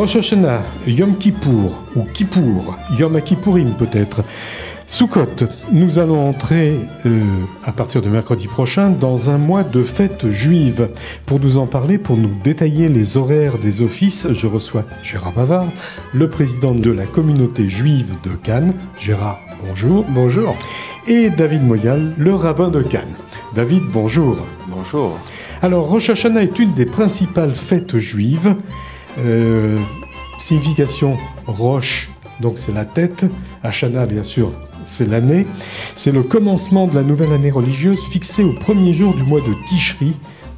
Rosh Hashanah, Yom Kippour, ou Kippour, Yom Kippourim peut-être. Sukkot, nous allons entrer à partir de mercredi prochain dans un mois de fêtes juives. Pour nous en parler, pour nous détailler les horaires des offices, je reçois Gérard Bavard, le président de la communauté juive de Cannes. Gérard, bonjour. Bonjour. Et David Moyal, le rabbin de Cannes. David, bonjour. Bonjour. Alors, Rosh Hashanah est une des principales fêtes juives. Signification Rosh, donc c'est la tête. Hashanah, bien sûr, c'est l'année. C'est le commencement de la nouvelle année religieuse fixée au premier jour du mois de Tishri,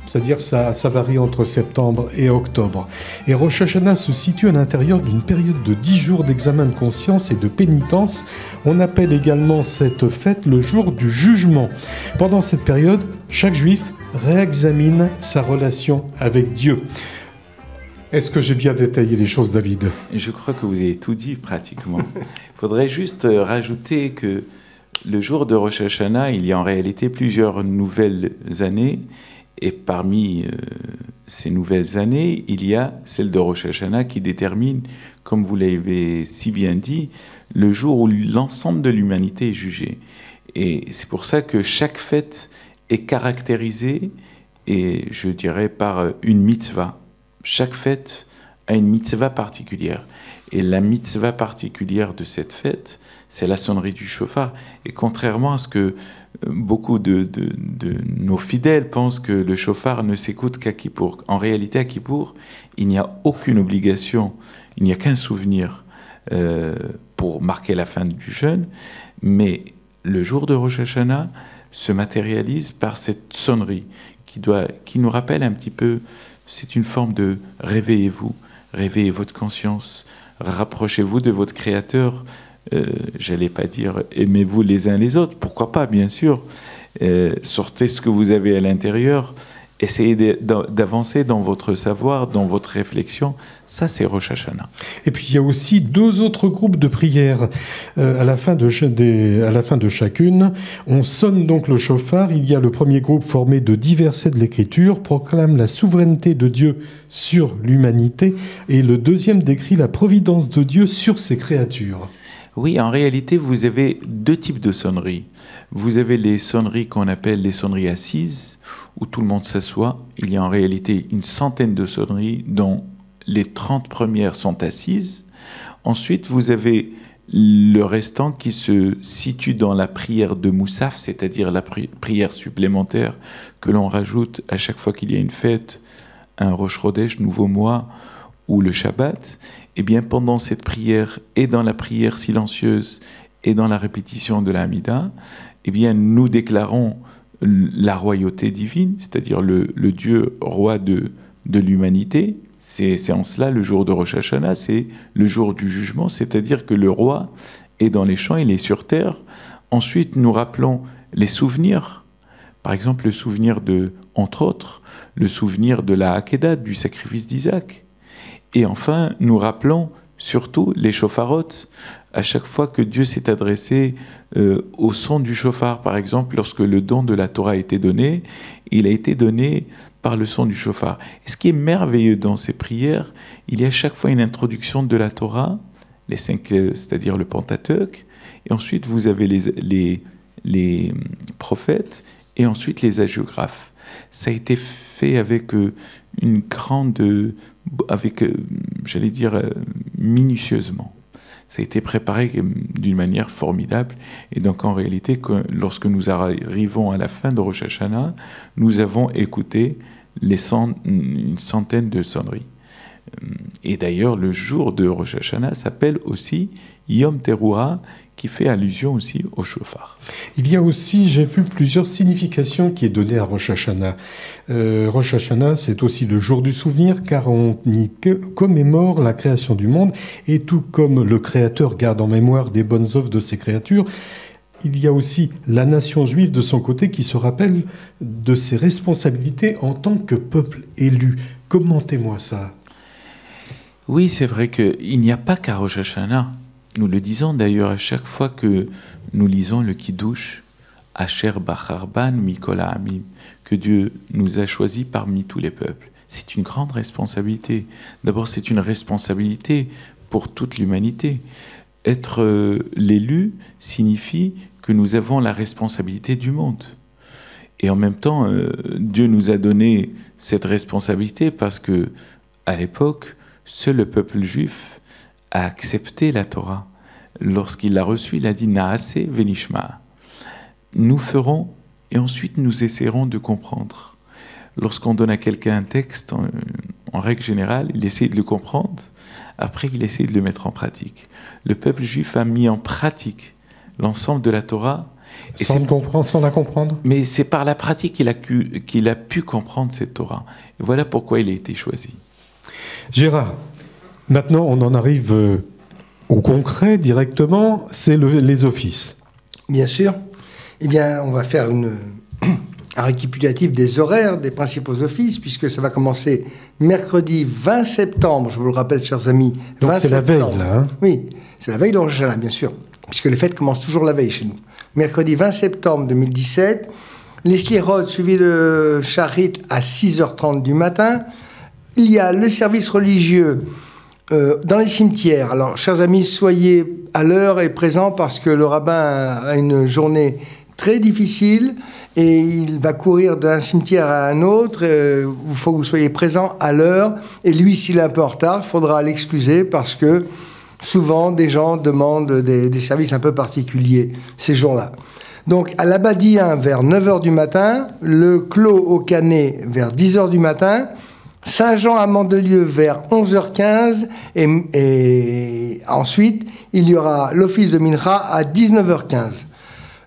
c'est-à-dire ça varie entre septembre et octobre. Et Rosh Hashanah se situe à l'intérieur d'une période de 10 jours d'examen de conscience et de pénitence. On appelle également cette fête le jour du jugement. Pendant cette période, chaque juif réexamine sa relation avec Dieu. Est-ce que j'ai bien détaillé les choses, David ? Je crois que vous avez tout dit pratiquement. Il faudrait juste rajouter que le jour de Rosh Hashanah, il y a en réalité plusieurs nouvelles années. Et parmi ces nouvelles années, il y a celle de Rosh Hashanah qui détermine, comme vous l'avez si bien dit, le jour où l'ensemble de l'humanité est jugé. Et c'est pour ça que chaque fête est caractérisée, et je dirais, par une mitzvah. Chaque fête a une mitzvah particulière. Et la mitzvah particulière de cette fête, c'est la sonnerie du shofar. Et contrairement à ce que beaucoup de nos fidèles pensent que le shofar ne s'écoute qu'à Kippour. En réalité, à Kippour, il n'y a aucune obligation, il n'y a qu'un souvenir pour marquer la fin du jeûne. Mais le jour de Rosh Hashanah se matérialise par cette sonnerie qui nous rappelle un petit peu. C'est une forme de réveillez-vous, réveillez votre conscience, rapprochez-vous de votre Créateur. J'allais pas dire aimez-vous les uns les autres, pourquoi pas, bien sûr. Sortez ce que vous avez à l'intérieur, essayez d'avancer dans votre savoir, dans votre réflexion. Ça, c'est Rosh Hashanah. Et puis, il y a aussi deux autres groupes de prières. À la fin de chacune, on sonne donc le shofar. Il y a le premier groupe formé de 10 versets de l'Écriture, proclame la souveraineté de Dieu sur l'humanité. Et le deuxième décrit la providence de Dieu sur ses créatures. Oui, en réalité, vous avez deux types de sonneries. Vous avez les sonneries qu'on appelle les sonneries assises, où tout le monde s'assoit. Il y a en réalité une centaine de sonneries, dont les 30 premières sont assises. Ensuite, vous avez le restant qui se situe dans la prière de Moussaf, c'est-à-dire la prière supplémentaire que l'on rajoute à chaque fois qu'il y a une fête, un Rosh Chodesh, nouveau mois, ou le Shabbat. Eh bien, pendant cette prière, et dans la prière silencieuse, et dans la répétition de la Hamida, eh bien, nous déclarons la royauté divine, c'est-à-dire le Dieu roi de l'humanité. C'est en cela le jour de Rosh Hashanah, c'est le jour du jugement, c'est-à-dire que le roi est dans les champs, il est sur terre. Ensuite, nous rappelons les souvenirs, par exemple le souvenir entre autres, le souvenir de la Hakedah, du sacrifice d'Isaac. Et enfin, nous rappelons surtout les shofarot. À chaque fois que Dieu s'est adressé au son du shofar, par exemple, lorsque le don de la Torah a été donné, il a été donné par le son du shofar. Et ce qui est merveilleux dans ces prières, il y a à chaque fois une introduction de la Torah, les 5, c'est-à-dire le Pentateuque, et ensuite vous avez les prophètes, et ensuite les hagiographes. Ça a été fait avec une grande, j'allais dire, minutieusement. Ça a été préparé d'une manière formidable. Et donc, en réalité, lorsque nous arrivons à la fin de Rosh Hashanah, nous avons écouté une centaine de sonneries. Et d'ailleurs, le jour de Rosh Hashanah s'appelle aussi Yom Teruah, qui fait allusion aussi au shofar. Il y a aussi, j'ai vu plusieurs significations qui est données à Rosh Hashanah. Rosh Hashanah, c'est aussi le jour du souvenir, car on y commémore la création du monde, et tout comme le Créateur garde en mémoire des bonnes œuvres de ses créatures, il y a aussi la nation juive de son côté qui se rappelle de ses responsabilités en tant que peuple élu. Commentez-moi ça. Oui, c'est vrai qu'il n'y a pas qu'à Rosh Hashanah. Nous le disons d'ailleurs à chaque fois que nous lisons le Kiddush, Asher Bacharban Mikol Ha'amim, que Dieu nous a choisis parmi tous les peuples. c'est une grande responsabilité. D'abord, c'est une responsabilité pour toute l'humanité. Être l'élu signifie que nous avons la responsabilité du monde. Et en même temps, Dieu nous a donné cette responsabilité parce que, à l'époque, seul le peuple juif a accepté la Torah. Lorsqu'il l'a reçue, il a dit « Naase venishma ». Nous ferons et ensuite nous essaierons de comprendre. Lorsqu'on donne à quelqu'un un texte, en règle générale, il essaie de le comprendre, après il essaie de le mettre en pratique. Le peuple juif a mis en pratique l'ensemble de la Torah. Sans la comprendre. Mais c'est par la pratique qu'il a pu comprendre cette Torah. Et voilà pourquoi il a été choisi. Gérard, maintenant on en arrive au concret directement, c'est les offices. Bien sûr. Eh bien, on va faire un récapitulatif des horaires des principaux offices, puisque ça va commencer mercredi 20 septembre, je vous le rappelle, chers amis. Donc c'est la veille, là. Hein. Oui, c'est la veille de Rosh Hashanah, bien sûr, puisque les fêtes commencent toujours la veille chez nous. Mercredi 20 septembre 2017, les Slirot suivis de Sharit à 6h30 du matin. Il y a le service religieux dans les cimetières. Alors, chers amis, soyez à l'heure et présents parce que le rabbin a une journée très difficile et il va courir d'un cimetière à un autre. Il faut que vous soyez présents à l'heure. Et lui, s'il est un peu en retard, il faudra l'excuser parce que souvent, des gens demandent des services un peu particuliers ces jours-là. Donc, à l'Abadien vers 9h du matin, le Clos au Canet vers 10h du matin, Saint-Jean à Mandelieu vers 11h15 et ensuite, il y aura l'office de Mincha à 19h15.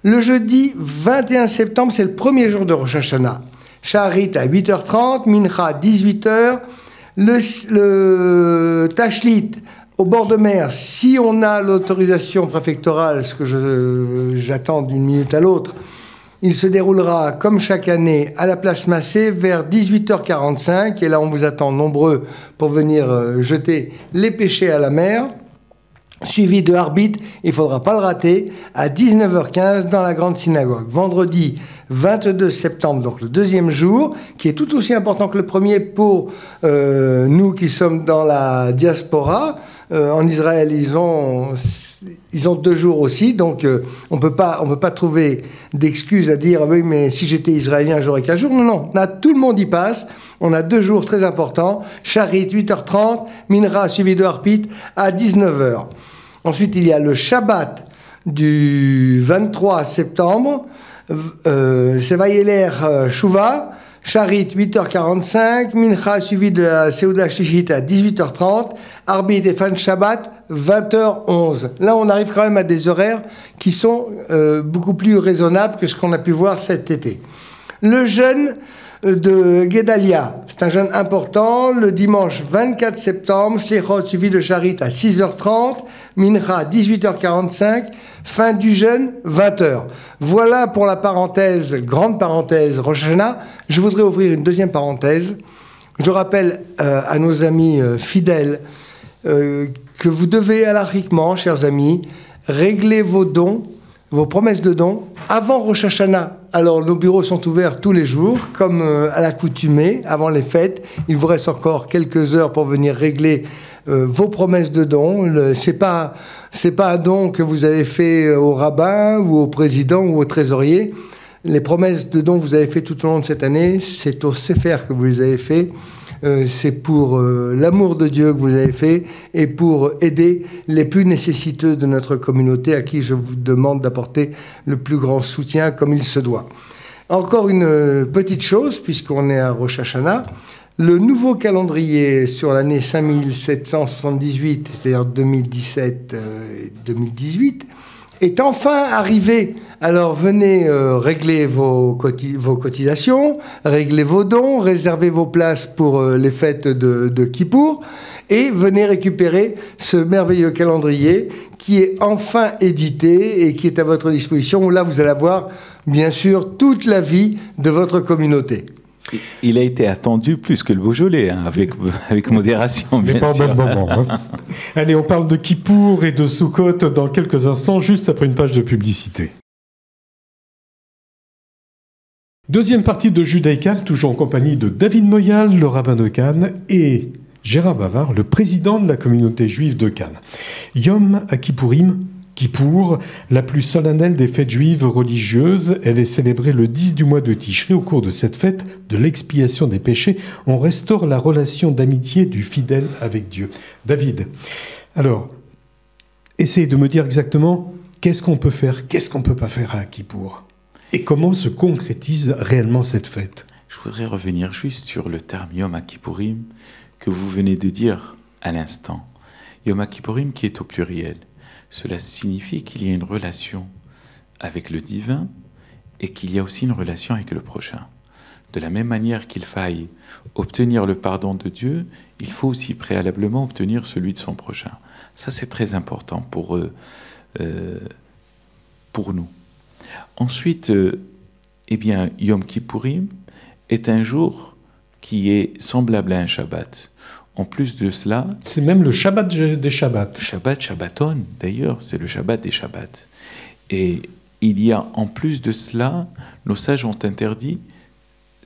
Le jeudi 21 septembre, c'est le premier jour de Rosh Hashanah. Shaharit à 8h30, Mincha à 18h, le Tachlit au bord de mer, si on a l'autorisation préfectorale, ce que j'attends d'une minute à l'autre, il se déroulera comme chaque année à la place Massé vers 18h45. Et là, on vous attend nombreux pour venir jeter les péchés à la mer. Suivi de arbitre, il ne faudra pas le rater, à 19h15 dans la grande synagogue. Vendredi 22 septembre, donc le deuxième jour, qui est tout aussi important que le premier pour nous qui sommes dans la diaspora. En Israël, ils ont 2 jours aussi, donc on peut pas trouver d'excuses à dire oui, mais si j'étais israélien, j'aurais qu'un jour. Non, là tout le monde y passe. On a 2 jours très importants. Sharit 8h30, Minra suivi de Harpit à 19h. Ensuite, il y a le Shabbat du 23 septembre, Sevayeler Shuvah. Sharit 8h45, Mincha suivi de la Seuda Shlichit à 18h30, Arbit et fin de Shabbat 20h11. Là, on arrive quand même à des horaires qui sont beaucoup plus raisonnables que ce qu'on a pu voir cet été. Le jeûne de Gedalia, c'est un jeûne important, le dimanche 24 septembre, Slichot suivi de Sharit à 6h30, Mincha 18h45, fin du jeûne 20h. Voilà pour la parenthèse, grande parenthèse Rosh Hashanah. Je voudrais ouvrir une deuxième parenthèse. Je rappelle à nos amis fidèles que vous devez halakhiquement, chers amis, régler vos dons, vos promesses de dons avant Rosh Hashanah. Alors, nos bureaux sont ouverts tous les jours, comme à l'accoutumée, avant les fêtes. Il vous reste encore quelques heures pour venir régler vos promesses de dons. C'est pas un don que vous avez fait au rabbin ou au président ou au trésorier. Les promesses de dons que vous avez fait tout au long de cette année, c'est au Sefer que vous les avez fait. C'est pour l'amour de Dieu que vous avez fait et pour aider les plus nécessiteux de notre communauté à qui je vous demande d'apporter le plus grand soutien comme il se doit. Encore une petite chose, puisqu'on est à Rosh Hashanah, le nouveau calendrier sur l'année 5778, c'est-à-dire 2017-2018, est enfin arrivé. Alors venez régler vos cotisations, régler vos dons, réservez vos places pour les fêtes de Kippour et venez récupérer ce merveilleux calendrier qui est enfin édité et qui est à votre disposition. Où là, vous allez avoir, bien sûr, toute la vie de votre communauté. Il a été attendu plus que le Beaujolais, hein, avec modération, bien sûr. Mais pas au même moment. Hein. Allez, on parle de Kippour et de Sukkot dans quelques instants, juste après une page de publicité. Deuxième partie de Judaïka, toujours en compagnie de David Moyal, le rabbin de Cannes, et Gérard Bavard, le président de la communauté juive de Cannes. Yom HaKippourim, Kippour, la plus solennelle des fêtes juives religieuses, elle est célébrée le 10 du mois de Tishri. Au cours de cette fête de l'expiation des péchés, on restaure la relation d'amitié du fidèle avec Dieu. David, alors, essayez de me dire exactement qu'est-ce qu'on peut faire, qu'est-ce qu'on ne peut pas faire à Kippour, et comment se concrétise réellement cette fête. Je voudrais revenir juste sur le terme Yom HaKippourim que vous venez de dire à l'instant. Yom HaKippourim qui est au pluriel. Cela signifie qu'il y a une relation avec le divin et qu'il y a aussi une relation avec le prochain. De la même manière qu'il faille obtenir le pardon de Dieu, il faut aussi préalablement obtenir celui de son prochain. Ça, c'est très important pour nous. Ensuite, Yom Kippourim est un jour qui est semblable à un Shabbat. En plus de cela... C'est même le Shabbat des Shabbats. Shabbaton, d'ailleurs, c'est le Shabbat des Shabbats. Et il y a, en plus de cela, nos sages ont interdit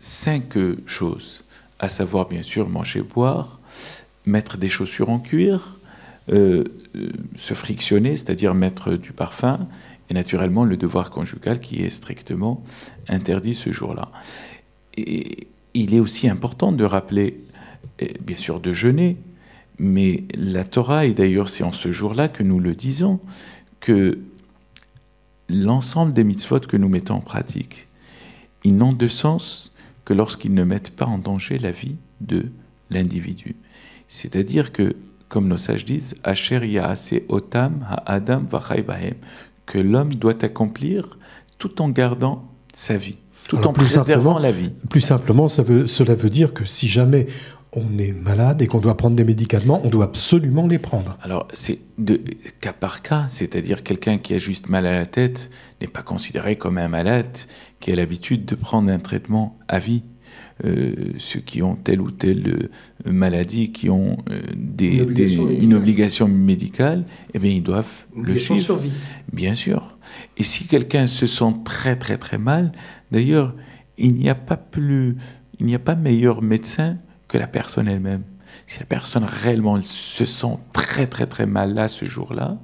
5 choses, à savoir, bien sûr, manger, boire, mettre des chaussures en cuir, se frictionner, c'est-à-dire mettre du parfum, et naturellement le devoir conjugal qui est strictement interdit ce jour-là. Et il est aussi important de rappeler, bien sûr, de jeûner, mais la Torah, et d'ailleurs c'est en ce jour-là que nous le disons, que l'ensemble des mitzvot que nous mettons en pratique, ils n'ont de sens que lorsqu'ils ne mettent pas en danger la vie de l'individu. C'est-à-dire que, comme nos sages disent, « Asher ya'aseh otam ha'adam v'chai bahem » que l'homme doit accomplir tout en gardant sa vie, tout en préservant la vie. Plus simplement, cela veut dire que si jamais on est malade et qu'on doit prendre des médicaments, on doit absolument les prendre. Alors, c'est de cas par cas, c'est-à-dire quelqu'un qui a juste mal à la tête n'est pas considéré comme un malade qui a l'habitude de prendre un traitement à vie. Ceux qui ont telle ou telle maladie, qui ont une obligation médicale, eh bien, ils doivent le suivre. Bien sûr. Et si quelqu'un se sent très très très mal, d'ailleurs, il n'y a pas meilleur médecin que la personne elle-même. Si la personne réellement elle se sent très très très mal là ce jour-là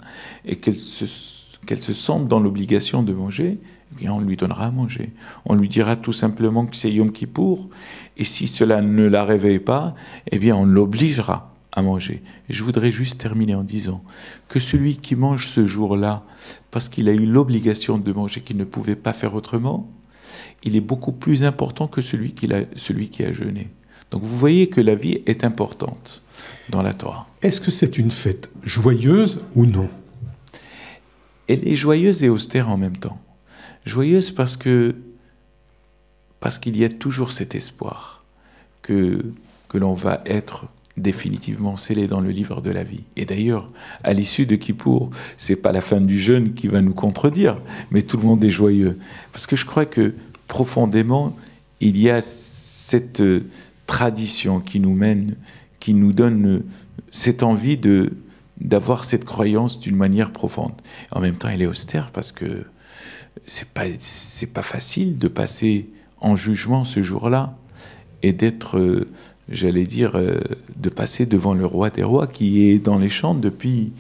et qu'elle se sente dans l'obligation de manger, eh bien on lui donnera à manger. On lui dira tout simplement que c'est Yom Kippour, et si cela ne la réveille pas, eh bien on l'obligera à manger. Et je voudrais juste terminer en disant que celui qui mange ce jour-là, parce qu'il a eu l'obligation de manger, qu'il ne pouvait pas faire autrement, il est beaucoup plus important que celui qui a jeûné. Donc vous voyez que la vie est importante dans la Torah. Est-ce que c'est une fête joyeuse ou non ? Elle est joyeuse et austère en même temps. Joyeuse parce qu'il y a toujours cet espoir que l'on va être définitivement scellé dans le livre de la vie. Et d'ailleurs, à l'issue de Kippour, c'est pas la fin du jeûne qui va nous contredire, mais tout le monde est joyeux. Parce que je crois que profondément, il y a cette tradition qui nous mène, qui nous donne cette envie d'avoir cette croyance d'une manière profonde. En même temps, elle est austère parce que c'est pas facile de passer en jugement ce jour-là et d'être, de passer devant le roi des rois qui est dans les champs depuis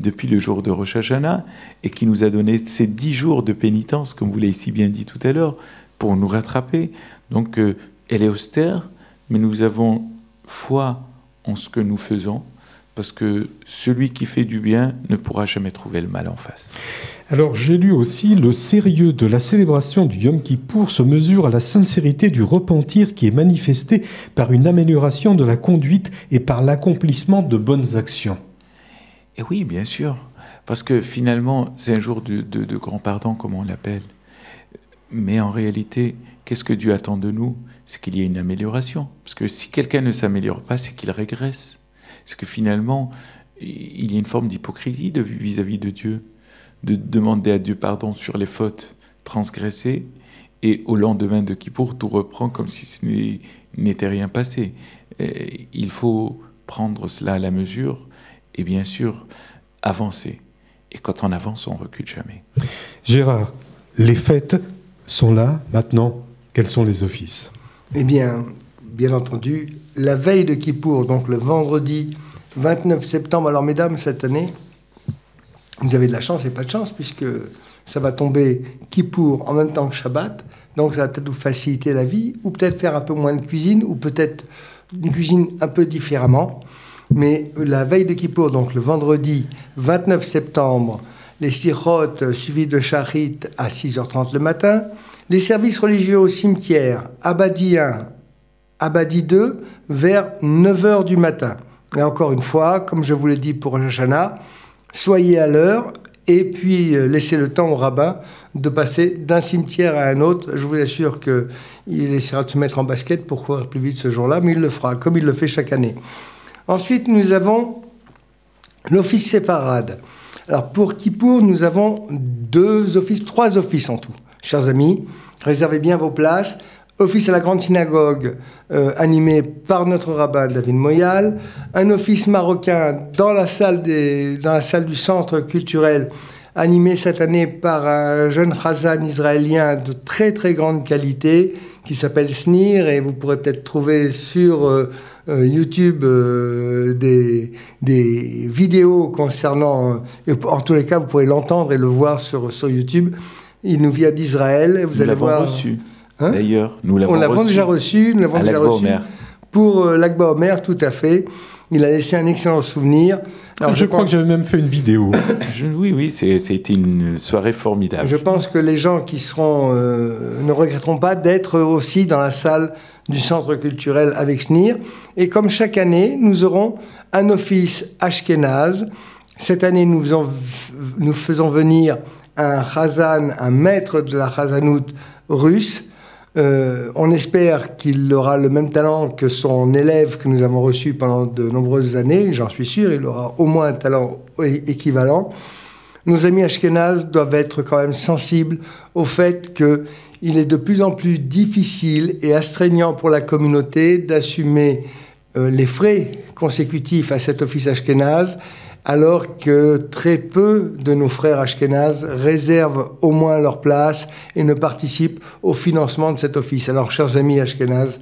le jour de Rosh Hashanah et qui nous a donné ces 10 jours de pénitence, comme vous l'avez si bien dit tout à l'heure, pour nous rattraper. Donc, elle est austère, mais nous avons foi en ce que nous faisons, parce que celui qui fait du bien ne pourra jamais trouver le mal en face. Alors j'ai lu aussi, le sérieux de la célébration du Yom Kippour se mesure à la sincérité du repentir qui est manifesté par une amélioration de la conduite et par l'accomplissement de bonnes actions. Et oui, bien sûr, parce que finalement, c'est un jour de grand pardon, comme on l'appelle. Mais en réalité, qu'est-ce que Dieu attend de nous ? C'est qu'il y ait une amélioration. Parce que si quelqu'un ne s'améliore pas, c'est qu'il régresse. Parce que finalement, il y a une forme d'hypocrisie vis-à-vis de Dieu, de demander à Dieu pardon sur les fautes transgressées, et au lendemain de Kippour, tout reprend comme si ce n'était rien passé. Et il faut prendre cela à la mesure, et bien sûr, avancer. Et quand on avance, on ne recule jamais. Gérard, les fêtes sont là, maintenant, Quels sont les offices? Eh bien, bien entendu, la veille de Kippour, donc le vendredi 29 septembre. Alors, mesdames, cette année, vous avez de la chance et pas de chance, puisque ça va tomber Kippour en même temps que Shabbat. Donc, ça va peut-être vous faciliter la vie, ou peut-être faire un peu moins de cuisine, ou peut-être une cuisine un peu différemment. Mais la veille de Kippour, donc le vendredi 29 septembre, les sirotes suivis de Shacharit à 6h30 le matin, les services religieux au cimetière, Abadi 1, Abadi 2, vers 9h du matin. Et encore une fois, comme je vous l'ai dit pour Rosh Hashanah, soyez à l'heure et puis laissez le temps au rabbin de passer d'un cimetière à un autre. Je vous assure qu'il essaiera de se mettre en basket pour courir plus vite ce jour-là, mais il le fera, comme il le fait chaque année. Ensuite, nous avons l'office séfarade. Alors, pour Kippour, nous avons trois offices en tout. Chers amis, réservez bien vos places. Office à la grande synagogue, animé par notre rabbin David Moyal. Un office marocain dans la salle du centre culturel, animé cette année par un jeune chazan israélien de très très grande qualité, qui s'appelle Snir, et vous pourrez peut-être trouver sur YouTube des vidéos concernant... en tous les cas, vous pourrez l'entendre et le voir sur YouTube. Il nous vient d'Israël. Vous allez voir... reçu. Hein? D'ailleurs, nous l'avons déjà reçu. Nous l'avons déjà reçu pour l'Akba Omer, tout à fait. Il a laissé un excellent souvenir. Alors, je crois que j'avais même fait une vidéo. Oui, c'était une soirée formidable. Je pense que les gens qui seront ne regretteront pas d'être aussi dans la salle du centre culturel avec Snir. Et comme chaque année, nous aurons un office ashkénaze. Cette année, nous faisons venir un chazan, un maître de la chazanout russe. On espère qu'il aura le même talent que son élève que nous avons reçu pendant de nombreuses années. J'en suis sûr, il aura au moins un talent équivalent. Nos amis ashkénazes doivent être quand même sensibles au fait qu'il est de plus en plus difficile et astreignant pour la communauté d'assumer les frais consécutifs à cet office ashkénaze, alors que très peu de nos frères ashkénazes réservent au moins leur place et ne participent au financement de cet office. Alors, chers amis ashkénazes,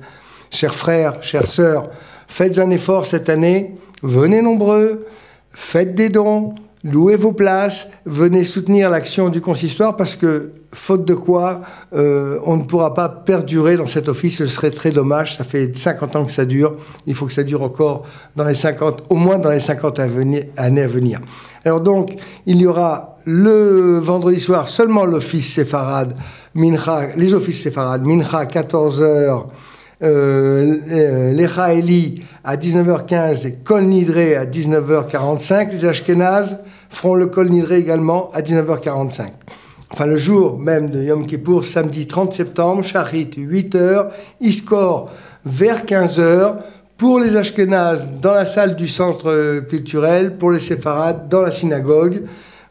chers frères, chères sœurs, faites un effort cette année, venez nombreux, faites des dons, louez vos places, venez soutenir l'action du consistoire, parce que, faute de quoi, on ne pourra pas perdurer dans cet office. Ce serait très dommage. Ça fait 50 ans que ça dure. Il faut que ça dure encore au moins dans les 50 années à venir. Alors donc, il y aura le vendredi soir seulement l'office séfarade, Mincha, les offices séfarades, Mincha 14h, l'Echa Eli à 19h15 et Kol Nidré à 19h45. Les Ashkénazes feront le Kol Nidré également à 19h45. Enfin, le jour même de Yom Kippour, samedi 30 septembre, Shacharit 8h, Iskor vers 15h, pour les Ashkénazes dans la salle du centre culturel, pour les séfarades dans la synagogue,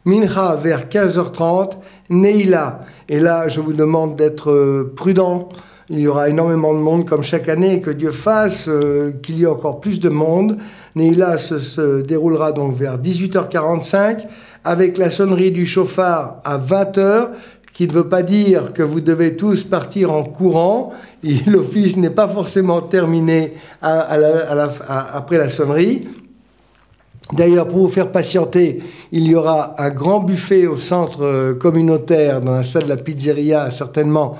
Mincha vers 15h30, Neila. Et là, je vous demande d'être prudent. Il y aura énormément de monde comme chaque année, et que Dieu fasse qu'il y ait encore plus de monde. Neila se déroulera donc vers 18h45, avec la sonnerie du chauffard à 20h, qui ne veut pas dire que vous devez tous partir en courant. L'office n'est pas forcément terminé après la sonnerie. D'ailleurs, pour vous faire patienter, il y aura un grand buffet au centre communautaire, dans la salle de la pizzeria, certainement,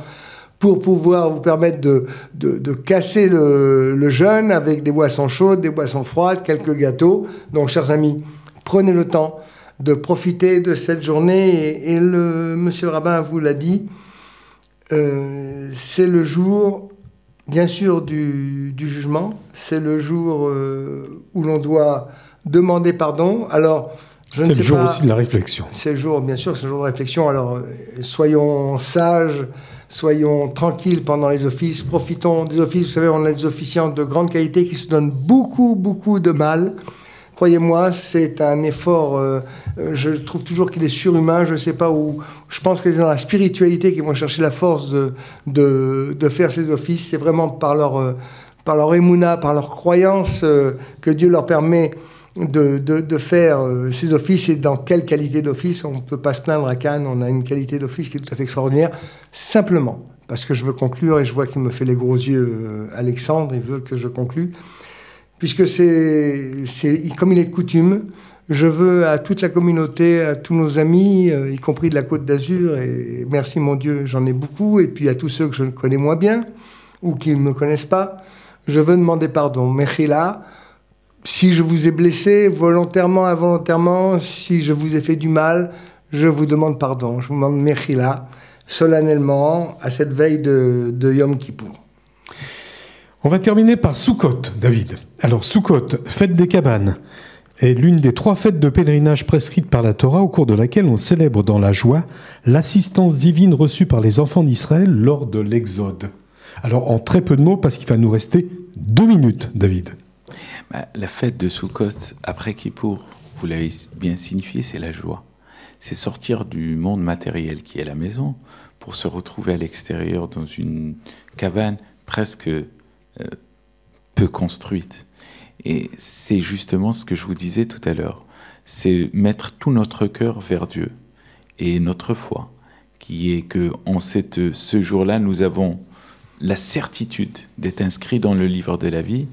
pour pouvoir vous permettre de casser le jeûne avec des boissons chaudes, des boissons froides, quelques gâteaux. Donc, chers amis, prenez le temps de profiter de cette journée. Et monsieur le rabbin vous l'a dit, c'est le jour, bien sûr, du jugement. C'est le jour où l'on doit demander pardon. Alors, c'est le jour aussi de la réflexion. C'est le jour, bien sûr, c'est le jour de réflexion. Alors, soyons sages, soyons tranquilles pendant les offices. Profitons des offices. Vous savez, on a des officiants de grande qualité qui se donnent beaucoup, beaucoup de mal. Croyez-moi, c'est un effort, je trouve toujours qu'il est surhumain, je ne sais pas où. Je pense que c'est dans la spiritualité qu'ils vont chercher la force de faire ces offices. C'est vraiment par leur émouna, par leur croyance que Dieu leur permet de faire ces offices. Et dans quelle qualité d'office? On ne peut pas se plaindre à Cannes, on a une qualité d'office qui est tout à fait extraordinaire, simplement parce que je veux conclure et je vois qu'il me fait les gros yeux, Alexandre, il veut que je conclue. Puisque c'est comme il est de coutume, je veux à toute la communauté, à tous nos amis, y compris de la Côte d'Azur, et merci mon Dieu, j'en ai beaucoup, et puis à tous ceux que je connais moins bien, ou qui ne me connaissent pas, je veux demander pardon. Mechila, si je vous ai blessé, volontairement, involontairement, si je vous ai fait du mal, je vous demande pardon. Je vous demande Mechila, solennellement, à cette veille de Yom Kippour. On va terminer par Sukkot, David. Alors Sukkot, fête des cabanes, est l'une des 3 fêtes de pèlerinage prescrites par la Torah, au cours de laquelle on célèbre dans la joie l'assistance divine reçue par les enfants d'Israël lors de l'Exode. Alors en très peu de mots, parce qu'il va nous rester 2 minutes, David. La fête de Sukkot, après Kippour, vous l'avez bien signifié, c'est la joie. C'est sortir du monde matériel qui est la maison pour se retrouver à l'extérieur dans une cabane presque peu construite. Et c'est justement ce que je vous disais tout à l'heure. C'est mettre tout notre cœur vers Dieu et notre foi, qui est que ce jour-là, nous avons la certitude d'être inscrits dans le livre de la vie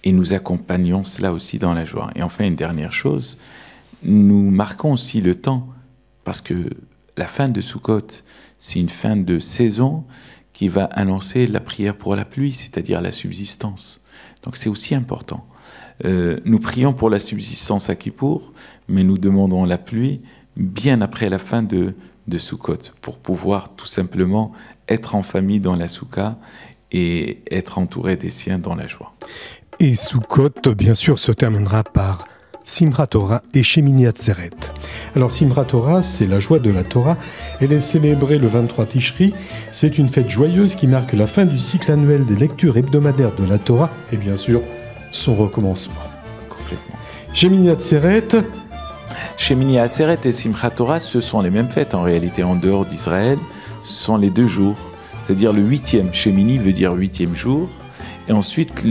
et nous accompagnons cela aussi dans la joie. Et enfin, une dernière chose, nous marquons aussi le temps, parce que la fin de Sukkot, c'est une fin de saison qui va annoncer la prière pour la pluie, c'est-à-dire la subsistance. Donc c'est aussi important. Nous prions pour la subsistance à Kippour, mais nous demandons la pluie bien après la fin de Sukkot, pour pouvoir tout simplement être en famille dans la Souka et être entouré des siens dans la joie. Et Sukkot, bien sûr, se terminera par Simchat Torah et Shemini Atzeret. Alors Simchat Torah, c'est la joie de la Torah. Elle est célébrée le 23 Tishri. C'est une fête joyeuse qui marque la fin du cycle annuel des lectures hebdomadaires de la Torah et bien sûr son recommencement. Complètement. Shemini Atzeret. Shemini Atzeret et Simchat Torah, ce sont les mêmes fêtes en réalité en dehors d'Israël. Ce sont les 2 jours, c'est-à-dire le 8e. Shemini veut dire 8e jour. Et ensuite,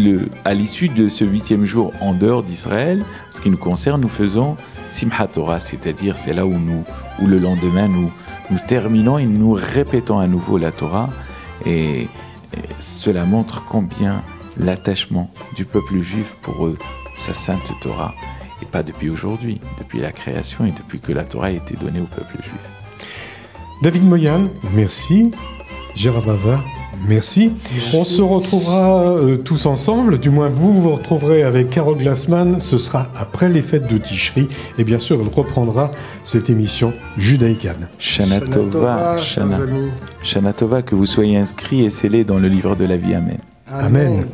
à l'issue de ce 8e jour en dehors d'Israël, ce qui nous concerne, nous faisons Simchat Torah, c'est-à-dire c'est là où le lendemain, nous terminons et nous répétons à nouveau la Torah. Et cela montre combien l'attachement du peuple juif pour eux, sa sainte Torah, et pas depuis aujourd'hui, depuis la création et depuis que la Torah a été donnée au peuple juif. David Moyan, merci. Gérard Bava, merci. On se retrouvera tous ensemble, du moins vous retrouverez avec Carole Glassman, ce sera après les fêtes de Tishri, et bien sûr elle reprendra cette émission judaïcane. Shana Tova, Shana Tova, que vous soyez inscrits et scellés dans le livre de la vie. Amen. Amen.